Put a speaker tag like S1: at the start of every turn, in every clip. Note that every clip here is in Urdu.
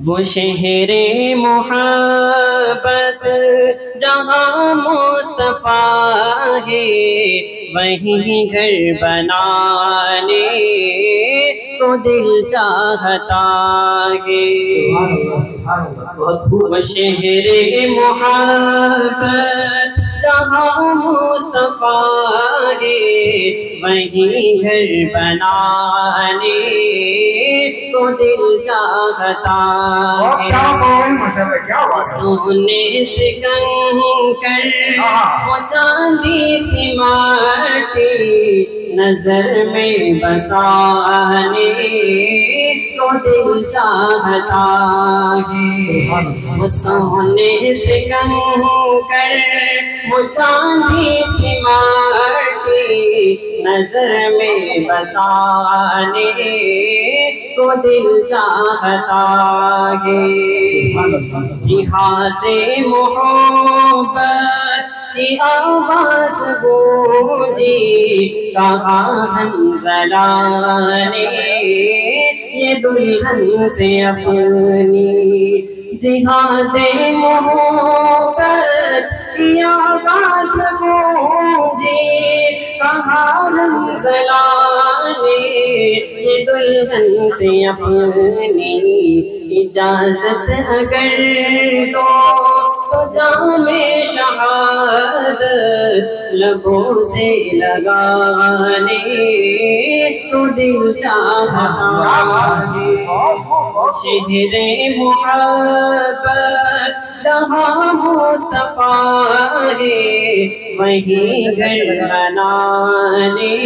S1: وہ شہر محبت جہاں مصطفیٰ ہے، وہیں گھر بنانے کو دل چاہتا ہے۔ وہ شہر محبت جہاں مصطفیٰ ہے، وہیں گھر بنانے کو دل چاہتا ہے۔ سونے سے کنکر وہ چاندی سی مٹی نظر میں بسانے کو دل چاہتا ہے۔ وہ سونے سے کنکر وہ چاندی سی مٹی نظر میں بسانے کو دل چاہتا ہے۔ جہاد محبت کی آواز گونجی کہاں حنظلہ نے یہ دلہن سے اپنی۔ جہاد محبت کی آواز گونجی کہاں حنظلہ نے یہ دلہن سے اپنی۔ اجازت اگر دو تو جام شہادت لبوں سے لگانے تو دل چاہتا ہے۔ شہر محبت جہاں مصطفیٰ ہے، وہیں گھر بنانے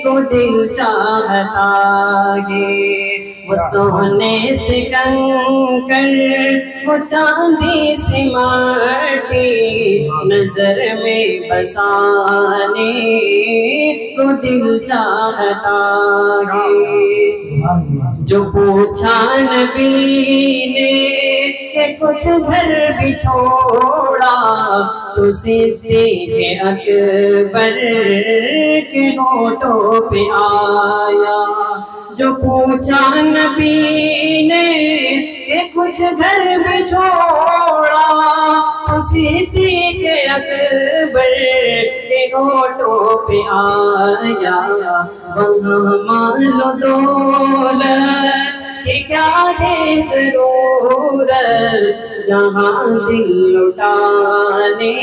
S1: کو دل چاہتا ہے۔ وہ سونے سے کنکر وہ چاندی سی مٹی نظر میں بسانے کو دل چاہتا ہے۔ جو پوچھا نبی نے کہ کچھ گھر بھی چھوڑا تو صدیق اکبر کے ہونٹوں پہ آیا۔ جو پوچھا نبی نے کہ کچھ گھر بھی چھوڑا تو صدیق اکبر کے ہونٹوں پہ آیا۔ وہاں مال و دولت کہ کیا ہے ضرورت جہاں دل لٹانے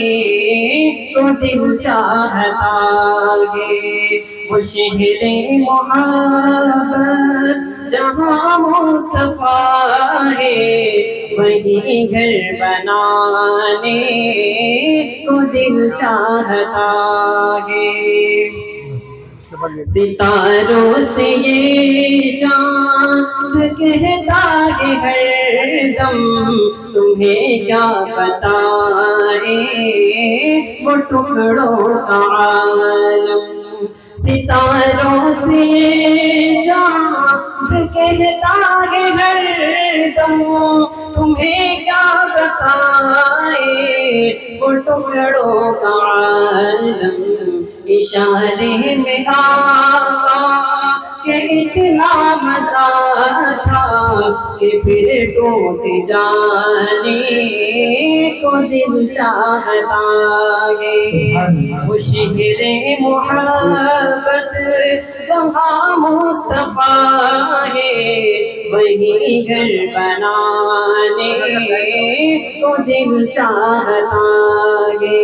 S1: کو دل چاہتا ہے۔ وہ شہر محبت جہاں مصطفیٰ ہے، وہیں گھر بنانے کو دل چاہتا ہے۔ ستاروں سے یہ چاند کہتا ہے ہر دم تمہیں کیا بتائے وہ ٹکڑوں کا عالم۔ ستاروں سے یہ چاند کہتا ہے ہر دم تمہیں کیا بتائے وہ ٹکڑوں کا عالم۔ اشارے میں آقا کہ اتنا مزہ تھا کہ پھر ٹوٹ جانے کو دل چاہتا ہے۔ وہ شہر محبت جہاں مصطفیٰ ہے، وہیں گھر بنانے کو دل چاہتا ہے۔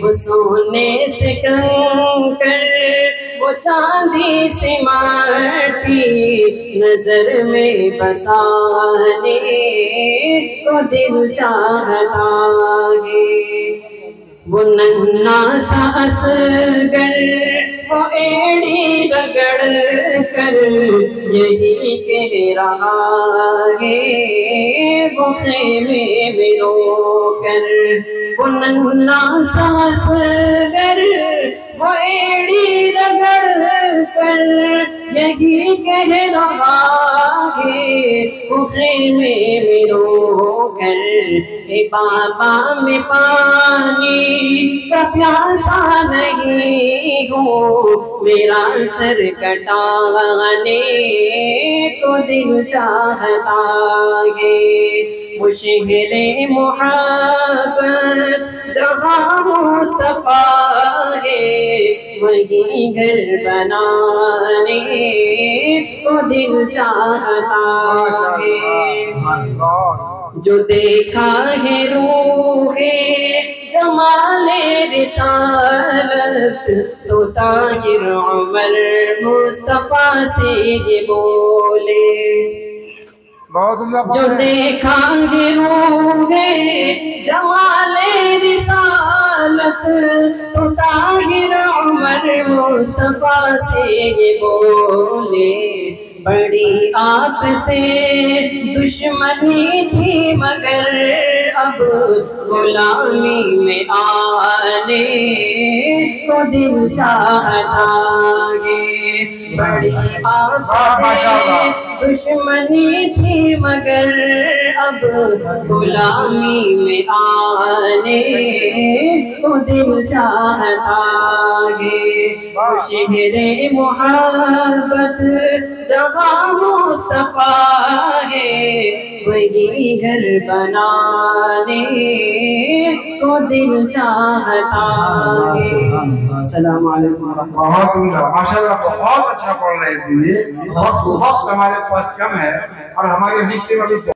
S1: وہ سونے سے کنکر وہ چاندی سے مٹی نظر میں بسانے کو دل چاہتا ہے۔ وہ ننھا سا اصغر وہ ایڑی رگڑ کر یہی کہہ رہا ہے وہ خیمے میں رو کر۔ وہ ننھا سا اصغر وہ ایڑی رگڑ کر یہی کہہ رہا ہے وہ خیمے میں رو کر۔ اے بابا میں پانی کا پیاسا نہیں ہوں، میرا سر کٹانے کو دل چاہتا ہے، وہ شہر محبت جہاں مصطفیٰ ہے، وہی گھر بنانے کو دل چاہتا ہے۔ جو دیکھا ہے روح جمال رسالت، تو طاہر عمر مصطفیٰ سے یہ بولے۔ جو دیکھا ہے روح جمال رسالت، تو طاہر عمر مصطفیٰ سے یہ بولے۔ بڑی آپ سے دشمنی تھی مگر اب غلامی میں آنے کو دل چاہتا ہے، بڑی آپ سے دشمنی تھی مگر اب غلامی میں آنے کو دل چاہتا ہے۔ شہر محبت جہاں مصطفیٰ ہے، وہی گھر بنانے کو دل چاہتا ہے۔ السلام علیکم
S2: بہت عمدہ، ماشاءاللہ بہت اچھا پڑھ رہے تھے۔ وقت ہمارے پاس کم ہے اور ہماری لسٹ میں بھی